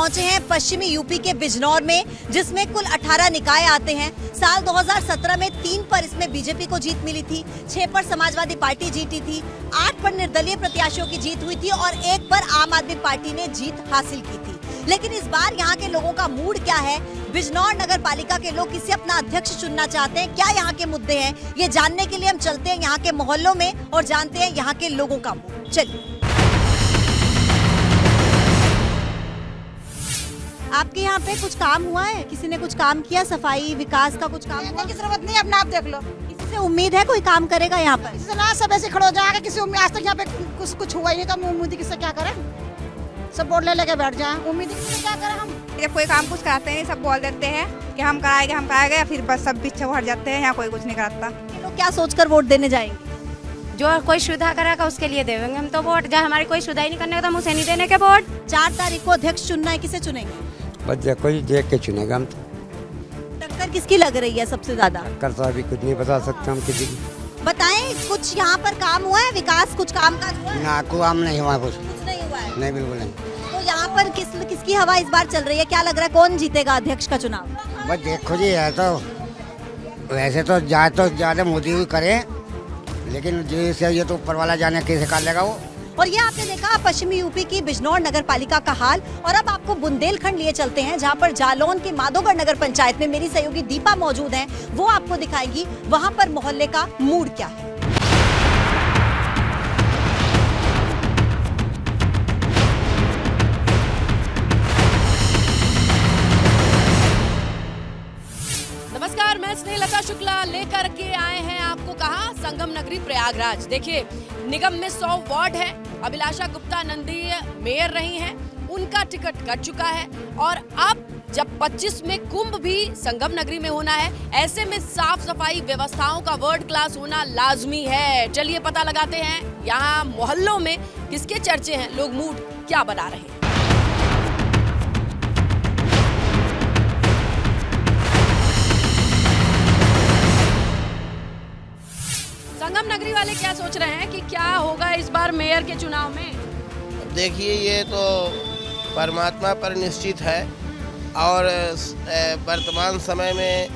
पहुंचे हैं पश्चिमी यूपी के बिजनौर में, जिसमें कुल 18 निकाय आते हैं। साल 2017 में 3 पर इसमें बीजेपी को जीत मिली थी, 6 पर समाजवादी पार्टी जीती थी, 8 पर निर्दलीय प्रत्याशियों की जीत हुई थी और 1 पर आम आदमी पार्टी ने जीत हासिल की थी। लेकिन इस बार यहाँ के लोगों का मूड क्या है? बिजनौर नगर पालिका के लोग किसे अपना अध्यक्ष चुनना चाहते हैं? क्या यहाँ के मुद्दे हैं? ये जानने के लिए हम चलते हैं यहाँ के मोहल्लों में और जानते हैं यहाँ के लोगों का मूड। चलिए, आपके यहाँ पे कुछ काम हुआ है? किसी ने कुछ काम किया? सफाई विकास का कुछ काम हुआ? की जरूरत नहीं है, अपना आप देख लो। किसी से उम्मीद है कोई काम करेगा यहाँ पर? किसी से ना, सब ऐसे खड़े हो जाएगा। किसी उम्मीद आज तक यहाँ पे कुछ हुआ ही नहीं, तो हम उम्मीद किससे क्या करें? सब बोर्ड ले लेके बैठ जाए, उम्मीद किससे क्या करें हम? जब कोई काम कुछ कराते हैं सब बोल देते हैं कि हम कराएंगे, फिर बस सब पीछे हट जाते हैं। यहाँ कोई कुछ नहीं कराता। लोग क्या सोचकर वोट देने जाएंगे? जो कोई सुविधा करेगा उसके लिए देंगे हम तो वोट। जब हमारी कोई सुविधा ही नहीं करने का तो हम उसे नहीं देने के वोट। 4 तारीख को अध्यक्ष चुनना है, किसे चुनेंगे? बस देखो ही देख के चुनेगा हम तो। टक्कर किसकी लग रही है सबसे ज्यादा? कर तो अभी कुछ नहीं बता सकते हम किसी की। बताएं, कुछ यहाँ पर काम हुआ है? विकास कुछ काम काज हुआ है? ना काम नहीं हुआ कुछ नहीं हुआ है। नहीं, बिल्कुल नहीं। तो यहाँ पर किसकी हवा इस बार चल रही है? क्या लग रहा है कौन जीतेगा अध्यक्ष का चुनाव? बस देखो जी, है तो वैसे तो ज्यादा मोदी भी करे, लेकिन जैसे ये तो ऊपर वाला जाने कैसे कर लेगा वो। और ये आपने देखा पश्चिमी यूपी की बिजनौर नगर पालिका का हाल। और अब आपको बुंदेलखंड लिए चलते हैं, जहाँ पर जालौन की माधोगढ़ नगर पंचायत में मेरी सहयोगी दीपा मौजूद है। वो आपको दिखाएगी वहाँ पर मोहल्ले का मूड क्या है। नमस्कार, मैं स्नेहलता शुक्ला लेकर के आए हैं आपको कहा संगम नगरी प्रयागराज। देखिए, निगम में 100 वार्ड है। अभिलाषा गुप्ता नंदी मेयर रही हैं, उनका टिकट कट चुका है और अब जब 25 में कुंभ भी संगम नगरी में होना है, ऐसे में साफ सफाई व्यवस्थाओं का वर्ल्ड क्लास होना लाजमी है। चलिए पता लगाते हैं यहाँ मोहल्लों में किसके चर्चे हैं, लोग मूड क्या बना रहे हैं। संगम नगरी वाले क्या सोच रहे हैं कि क्या होगा इस बार मेयर के चुनाव में? देखिए, ये तो परमात्मा पर निश्चित है और वर्तमान समय में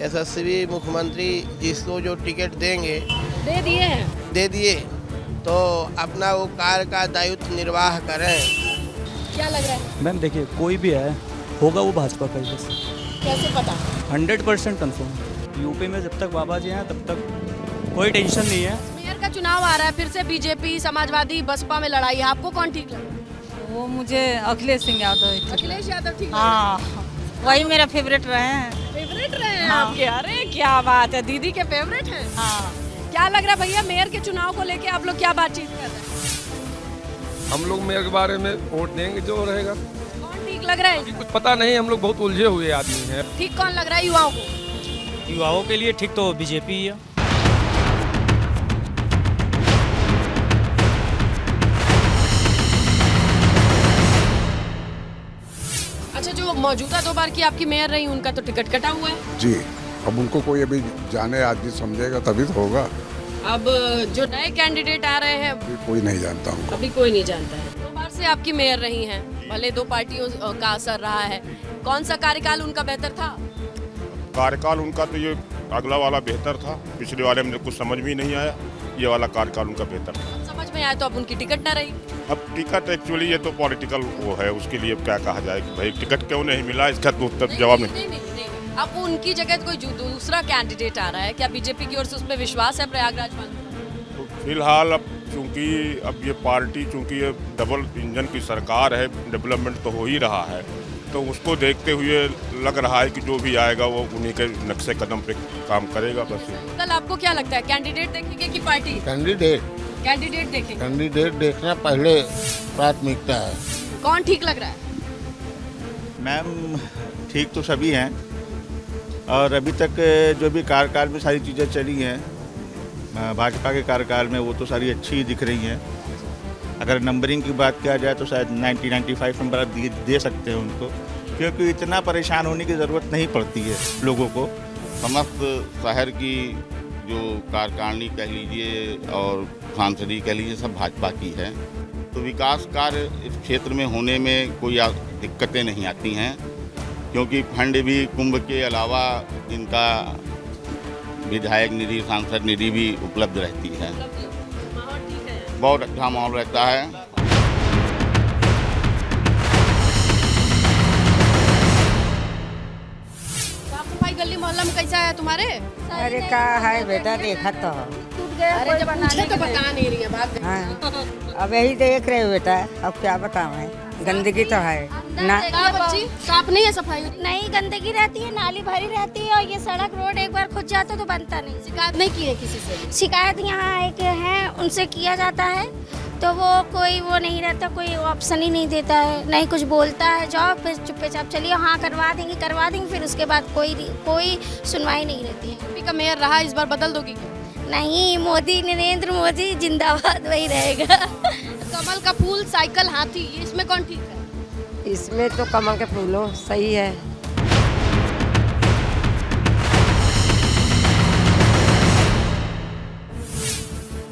यशस्वी मुख्यमंत्री जिसको जो टिकट देंगे दे दिए तो अपना वो कार्य का दायित्व निर्वाह करें। क्या लग रहा है? मैम देखिए, कोई भी है होगा वो भाजपा का ही बस। कैसे पता? 100% कंफर्म। यूपी में जब तक बाबा जी हैं तब तक कोई टेंशन नहीं है। मेयर का चुनाव आ रहा है, फिर से बीजेपी समाजवादी बसपा में लड़ाई है, आपको कौन ठीक लगा? वो मुझे अखिलेश सिंह यादव। अखिलेश यादव ठीक लगा? हाँ, वही मेरा फेवरेट रहे हैं। फेवरेट रहे हैं हाँ। आपके? अरे क्या बात है, दीदी के फेवरेट हैं। हाँ। क्या लग रहा है भैया, मेयर के चुनाव को लेके आप लोग क्या बातचीत कर रहे हैं? हम लोग मेयर के बारे में वोट देंगे जो रहेगा। कौन ठीक लग रहा है? कुछ पता नहीं, हम लोग बहुत उलझे हुए आदमी हैं। ठीक कौन लग रहा है युवाओं को? युवाओं के लिए ठीक तो बीजेपी ही है। अच्छा, जो मौजूदा 2 बार की आपकी मेयर रही उनका तो टिकट कटा हुआ है जी। अब उनको कोई अभी जाने आदमी समझेगा तभी तो होगा। अब जो नए कैंडिडेट आ रहे हैं अभी कोई नहीं जानता उनको। अभी कोई नहीं जानता है। 2 बार से आपकी मेयर रही हैं, भले 2 पार्टियों का असर रहा है, कौन सा कार्यकाल उनका बेहतर था? कार्यकाल उनका तो ये अगला वाला बेहतर था, पिछले वाले में कुछ समझ में नहीं आया, ये वाला कार्यकाल उनका बेहतर था। समझ में आया तो अब उनकी टिकट ना रही। अब टिकट एक्चुअली ये तो पॉलिटिकल वो है, उसके लिए क्या कहा जाए कि भाई टिकट क्यों नहीं मिला, इसका तो उत्तर जवाब नहीं। अब उनकी जगह कोई दूसरा कैंडिडेट आ रहा है, क्या बीजेपी की ओर से उस पर विश्वास है प्रयागराज वालों? तो फिलहाल अब चूंकि अब ये पार्टी चूंकि ये डबल इंजन की सरकार है, डेवलपमेंट तो हो ही रहा है, तो उसको देखते हुए लग रहा है कि जो भी आएगा वो उन्हीं के नक्शे कदम पे काम करेगा। बस कल आपको क्या लगता है, कैंडिडेट देखेंगे कि पार्टी? कैंडिडेट देखेंगे। कैंडिडेट देखना पहले प्राथमिकता है। कौन ठीक लग रहा है? मैम ठीक तो सभी हैं और अभी तक जो भी कार्यकाल में सारी चीज़ें चली हैं भाजपा के कार्यकाल में वो तो सारी अच्छी ही दिख रही हैं। अगर नंबरिंग की बात किया जाए तो शायद 90-95 नंबर आप दे सकते हैं उनको, क्योंकि इतना परेशान होने की ज़रूरत नहीं पड़ती है लोगों को। समस्त शहर की जो कार्यकारिणी कह लीजिए और सांसदी कह लीजिए सब भाजपा की है। तो विकास कार्य इस क्षेत्र में होने में कोई दिक्कतें नहीं आती हैं, क्योंकि फंड भी कुंभ के अलावा इनका विधायक निधि, सांसद निधि भी उपलब्ध रहती है। बहुत अच्छा माहौल रहता है। गली मोहल्ला में कैसा है तुम्हारे? अरे का है बेटा, देखा तो अरे जब पूछे तो बता नहीं रही है बात। हाँ, अब यही देख रहे हो बेटा, अब क्या बताऊं, गंदगी तो है ना। बच्ची साफ नहीं है, सफाई नहीं, गंदगी रहती है, नाली भरी रहती है और ये सड़क रोड एक बार खुद जाता तो बनता नहीं। शिकायत नहीं की है किसी से? शिकायत यहाँ एक है, उनसे किया जाता है तो वो कोई वो नहीं रहता, कोई ऑप्शन ही नहीं देता है, नहीं कुछ बोलता है, जाओ फिर चुप्पे चाप चलिए, हाँ करवा देंगे, फिर उसके बाद कोई सुनवाई नहीं रहती है। यूपी का मेयर रहा, इस बार बदल दोगी क्या? नहीं, मोदी, नरेंद्र मोदी जिंदाबाद, वही रहेगा। कमल का फूल, साइकिल, हाथी, ये इसमें कौन ठीक है? इसमें तो कमल के फूलों सही है।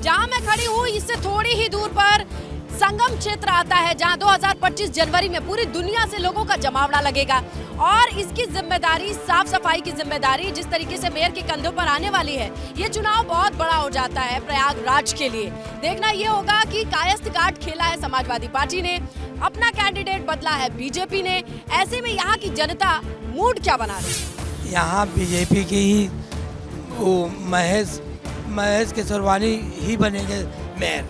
जहां मैं खड़ी हूँ इससे थोड़ी ही दूर पर संगम क्षेत्र आता है, जहां 2025 जनवरी में पूरी दुनिया से लोगों का जमावड़ा लगेगा और इसकी जिम्मेदारी, साफ सफाई की जिम्मेदारी जिस तरीके से मेयर के कंधों पर आने वाली है, ये चुनाव बहुत बड़ा हो जाता है प्रयागराज के लिए। देखना ये होगा कि कायस्थ काट खेला है समाजवादी पार्टी ने, अपना कैंडिडेट बदला है बीजेपी ने, ऐसे में यहाँ की जनता मूड क्या बना रही है? यहाँ बीजेपी की ही वो महेश केसरवानी ही बनेंगे मेयर,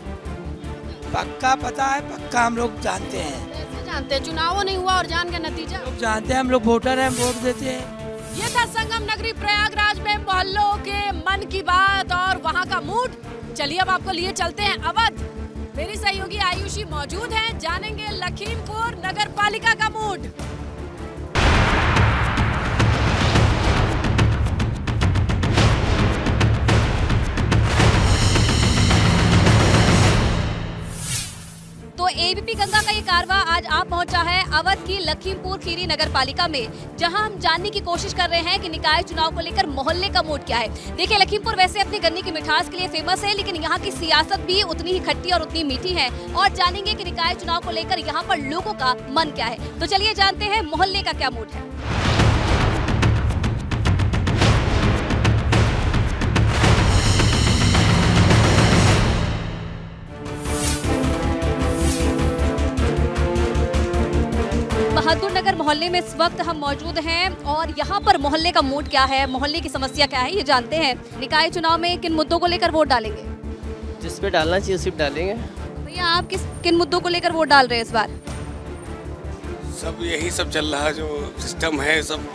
पक्का पता है, पक्का हम लोग जानते हैं। कैसे जानते हैं? चुनाव नहीं हुआ और जान का नतीजा लोग जानते हैं, हम लोग वोटर हैं, वोट देते हैं। ये था संगम नगरी प्रयागराज में मोहल्लों के मन की बात और वहाँ का मूड। चलिए अब आपको लिए चलते हैं अवध। मेरी सहयोगी आयुषी मौजूद है, जानेंगे लखीमपुर नगर पालिका का मूड। तो एबीपी गंगा का ये कारवां आज आप पहुंचा है अवध की लखीमपुर खीरी नगर पालिका में, जहां हम जानने की कोशिश कर रहे हैं कि निकाय चुनाव को लेकर मोहल्ले का मूड क्या है। देखिए, लखीमपुर वैसे अपनी गन्ने की मिठास के लिए फेमस है, लेकिन यहाँ की सियासत भी उतनी ही खट्टी और उतनी मीठी है, और जानेंगे कि निकाय चुनाव को लेकर यहाँ पर लोगों का मन क्या है। तो चलिए जानते हैं मोहल्ले का क्या मूड है। बहादुर नगर मोहल्ले में इस वक्त हम मौजूद हैं और यहाँ पर मोहल्ले का मूड क्या है, मोहल्ले की समस्या क्या है, ये जानते हैं। निकाय चुनाव में किन मुद्दों को लेकर वोट डालेंगे? जिस पे डालना चाहिए उसी पे डालेंगे। भैया, आप किन मुद्दों को लेकर वोट डाल रहे हैं इस बार? सब यही सब चल रहा है, जो सिस्टम है सब।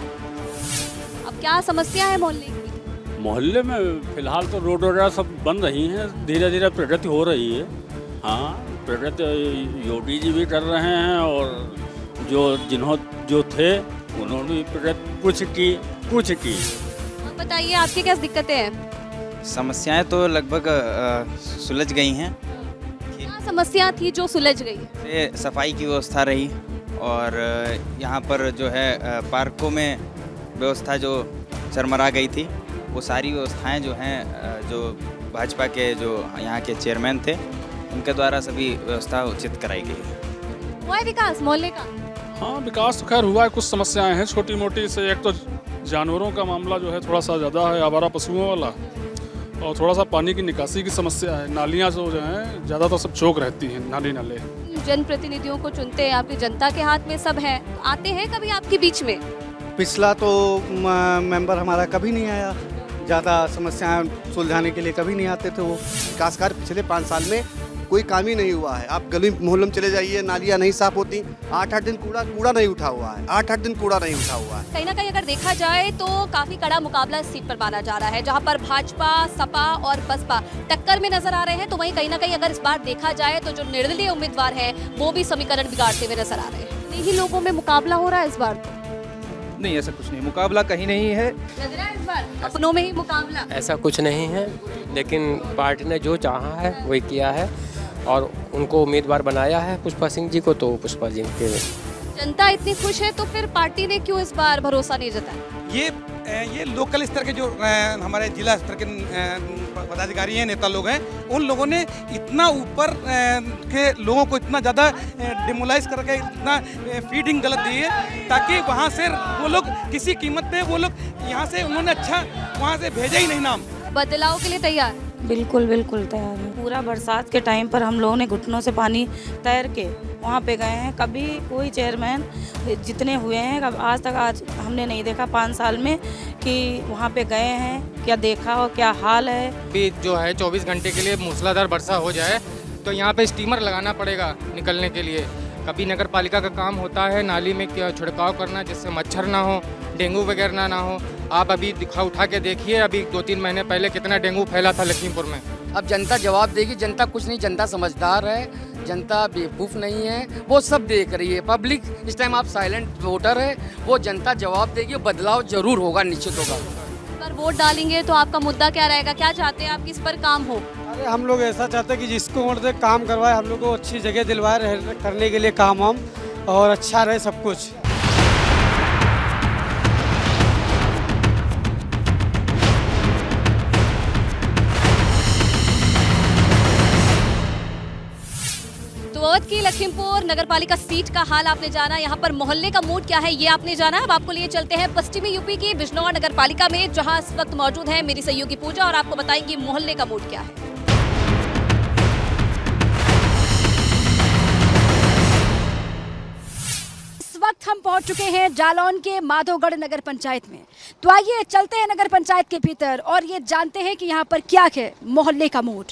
अब क्या समस्या है मोहल्ले की? मोहल्ले में फिलहाल तो रोड वगैरह सब बन रही हैं, धीरे धीरे प्रगति हो रही है। हाँ, प्रगति योगी जी भी कर रहे हैं और जो थे उन्होंने भी कुछ की। आप बताइए, आपकी क्या दिक्कतें हैं? समस्याएं तो लगभग सुलझ गई हैं। क्या समस्या थी जो सुलझ गई? सफाई की व्यवस्था रही और यहाँ पर जो है पार्कों में व्यवस्था जो चरमरा गई थी, वो सारी व्यवस्थाएं जो हैं, जो भाजपा के जो यहाँ के चेयरमैन थे, उनके द्वारा सभी व्यवस्था उचित कराई गई। हुआ है विकास मोहल्ले का? हाँ, विकास तो खैर हुआ है, कुछ समस्याएं हैं छोटी मोटी से। एक तो जानवरों का मामला जो है थोड़ा सा ज़्यादा है, आवारा पशुओं वाला, और थोड़ा सा पानी की निकासी की समस्या है। नालियाँ जो हैं ज़्यादा तो सब चौक रहती हैं, नाले। जनप्रतिनिधियों को चुनते हैं, आपकी जनता के हाथ में सब है, आते हैं कभी आपके बीच में? पिछला तो मेंबर हमारा कभी नहीं आया, ज़्यादा समस्याएं सुलझाने के लिए कभी नहीं आते थे वो। विकास कार्य पिछले 5 साल में कोई काम ही नहीं हुआ है। आप गली मोहल्ले में चले जाइए, नालियाँ नहीं साफ होती, 8-8 दिन कूड़ा नहीं उठा हुआ है, 8-8 दिन कूड़ा नहीं उठा हुआ है। कहीं ना कहीं अगर देखा जाए तो काफी कड़ा मुकाबला इस सीट पर माना जा रहा है, जहां पर भाजपा, सपा और बसपा टक्कर में नजर आ रहे हैं। तो वहीं कहीं ना कहीं अगर इस बार देखा जाए तो जो निर्दलीय उम्मीदवार हैं वो भी समीकरण बिगाड़ते हुए नजर आ रहे हैं। इन्हीं लोगों में मुकाबला हो रहा है इस बार? नहीं, ऐसा कुछ नहीं, मुकाबला कहीं नहीं है। लग रहा है इस बार अपनों में ही मुकाबला? ऐसा कुछ नहीं है, लेकिन पार्टी ने जो चाहा है वही किया है और उनको उम्मीदवार बनाया है पुष्पा सिंह जी को, तो पुष्पा जी के। जनता इतनी खुश है तो फिर पार्टी ने क्यों इस बार भरोसा नहीं जताया? ये ये लोकल स्तर के जो हमारे जिला स्तर के पदाधिकारी हैं, नेता लोग हैं, उन लोगों ने इतना ऊपर के लोगों को इतना ज़्यादा डिमोलाइज करके इतना फीडिंग गलत दी है ताकि वहाँ से वो लोग किसी कीमत पे वो लोग यहाँ से उन्होंने अच्छा वहाँ से भेजा ही नहीं नाम। बदलाव के लिए तैयार? बिल्कुल बिल्कुल तैयार है। पूरा बरसात के टाइम पर हम लोगों ने घुटनों से पानी तैर के वहाँ पे गए हैं। कभी कोई चेयरमैन जितने हुए हैं आज तक हमने नहीं देखा 5 साल में कि वहाँ पे गए हैं, क्या देखा और क्या हाल है। अभी जो है 24 घंटे के लिए मूसलाधार वर्षा हो जाए तो यहाँ पे स्टीमर लगाना पड़ेगा निकलने के लिए। कभी नगर पालिका का काम होता है नाली में क्या छिड़काव करना जिससे मच्छर ना हो, डेंगू वगैरह ना हो। आप अभी उठा के देखिए, अभी 2-3 महीने पहले कितना डेंगू फैला था लखीमपुर में। अब जनता जवाब देगी। जनता कुछ नहीं, जनता समझदार है, जनता बेवकूफ़ नहीं है, वो सब देख रही है। पब्लिक इस टाइम आप साइलेंट वोटर है, वो जनता जवाब देगी, बदलाव जरूर होगा, निश्चित होगा। अगर वोट डालेंगे तो आपका मुद्दा क्या रहेगा? क्या चाहते हैं आप किस पर काम हो? अरे हम लोग ऐसा चाहते हैं कि जिसको वोट दे काम करवाए, हम लोग को अच्छी जगह दिलवाए करने के लिए काम हम, और अच्छा रहे सब कुछ। अवध की लखीमपुर नगरपालिका सीट का हाल आपने जाना, यहाँ पर मोहल्ले का मूड क्या है ये आपने जाना। अब आपको लिए चलते हैं पश्चिमी यूपी की बिजनौर नगरपालिका में, जहाँ इस वक्त मौजूद है मेरी सहयोगी पूजा और आपको बताएंगी मोहल्ले का मूड क्या है। इस वक्त हम पहुंच चुके हैं जालौन के माधोगढ़ नगर पंचायत में। तो आइए चलते हैं नगर पंचायत के भीतर और ये जानते हैं कि यहाँ पर क्या है मोहल्ले का मूड।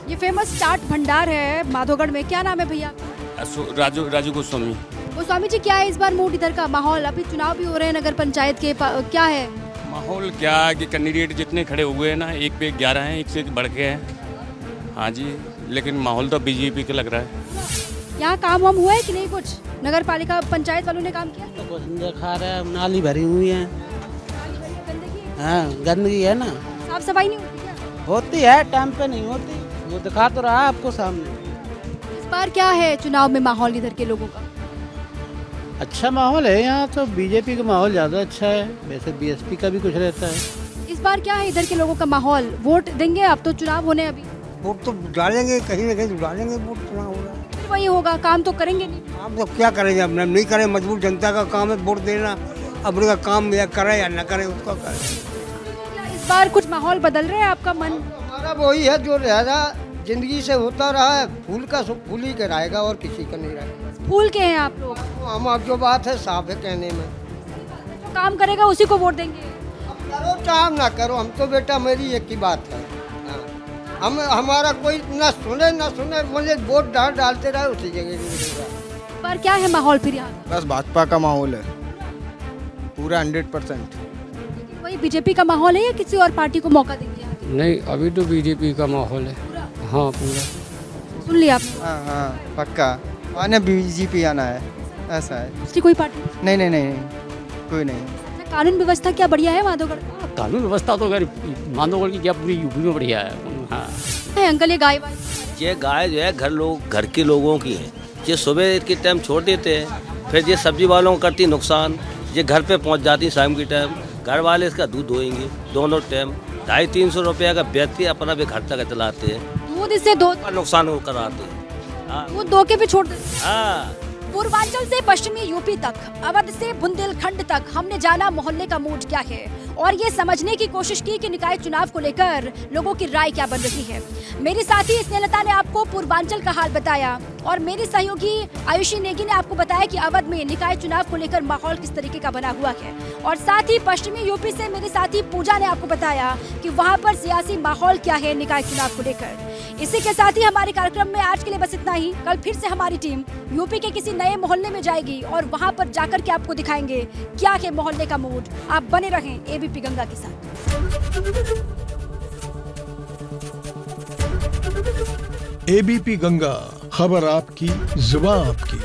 ये फेमस चाट भंडार है माधोगढ़ में, क्या नाम है भैया? राजू गोस्वामी जी, क्या है इस बार मूड इधर का माहौल? अभी चुनाव भी हो रहे हैं नगर पंचायत के, क्या है माहौल? क्या है कि कैंडिडेट जितने खड़े हुए हैं ना, एक पे 11 हैं, एक से बढ़ के हैं। हाँ जी, लेकिन माहौल तो बीजेपी का लग रहा है। यहाँ काम वाम हुआ है कि नहीं? कुछ नगर पालिका पंचायत वालों ने काम किया? तो कुछ देखा रहे, नाली भरी हुई है, हाँ गंदगी है ना। साफ सफाई नहीं होती क्या? होती है, टाइम पे नहीं होती, वो दिखा तो रहा है आपको सामने। इस बार क्या है चुनाव में माहौल इधर के लोगों का? अच्छा माहौल है यहाँ तो, बीजेपी का माहौल ज़्यादा अच्छा है, वैसे बीएसपी का भी कुछ रहता है। इस बार क्या है इधर के लोगों का माहौल? वोट देंगे? अब तो चुनाव होने, अभी वोट तो डालेंगे, कहीं ना कहीं तो डालेंगे वोट, चुनाव हो रहा है। फिर वही होगा, काम तो करेंगे नहीं। काम तो क्या करेंगे, अब नहीं करें, मजबूर जनता का काम है वोट देना। अब उनका काम या करे या न करे उसका करे। इस बार कुछ माहौल बदल रहा है आपका मन? हमारा वही है जो रहेगा, जिंदगी से होता रहा है, फूल का फूल ही के रहेगा और किसी का नहीं रहेगा। फूल के हैं आप लोग? हम आप जो बात है साफ है कहने में, जो काम करेगा उसी को वोट देंगे। अब करो चाहे ना करो, हम तो बेटा मेरी एक ही बात है, हम हमारा कोई ना सुने मुझे वोट डालते रहे उसी जगह। पर क्या है माहौल फिर यहाँ? बस भाजपा का माहौल है पूरा 100%। वही बीजेपी का माहौल है या किसी और पार्टी को मौका देंगे? नहीं, अभी तो बीजेपी का माहौल है। हाँ पूरा सुन लिया आपने? हाँ पक्का आने बीजेपी आना है, ऐसा है। दूसरी कोई पार्टी? नहीं कोई नहीं। कानून व्यवस्था क्या बढ़िया है माधोगढ़? कानून व्यवस्था तो माधोगढ़ की क्या पूरी यूपी में बढ़िया है। हाँ है अंकल, ये गाय जो है घर के लोगों की है। ये सुबह के टाइम छोड़ देते हैं, फिर ये सब्जी वालों को करती नुकसान, ये घर पे पहुंच जाती शाम के टाइम। घर वाले इसका दूध धोएंगे दोनों टाइम, 250-300 रुपये का बेचते अपना भी घर तक चलाते हैं। दूध इससे दो नुकसान हो कराते हैं। दूध दो के भी छोड़ देते। हाँ। पूर्वांचल से पश्चिमी यूपी तक, अवध से बुंदेलखंड तक हमने जाना मोहल्ले का मूड क्या है और ये समझने की कोशिश की कि निकाय चुनाव को लेकर लोगों की राय क्या बन रही है। मेरी साथी स्नेहलता ने आपको पूर्वांचल का हाल बताया और मेरी सहयोगी आयुषी नेगी ने आपको बताया कि अवध में निकाय चुनाव को लेकर माहौल किस तरीके का बना हुआ है। और साथ ही पश्चिमी यूपी से मेरी साथी पूजा ने आपको बताया कि वहाँ पर सियासी माहौल क्या है निकाय चुनाव को लेकर। इसी के साथ ही हमारे कार्यक्रम में आज के लिए बस इतना ही। कल फिर से हमारी टीम यूपी के किसी नए मोहल्ले में जाएगी और वहाँ पर जाकर के आपको दिखाएंगे क्या है मोहल्ले का मूड। आप बने रहें एबीपी गंगा के साथ। एबीपी गंगा, खबर आपकी, जुबान आपकी।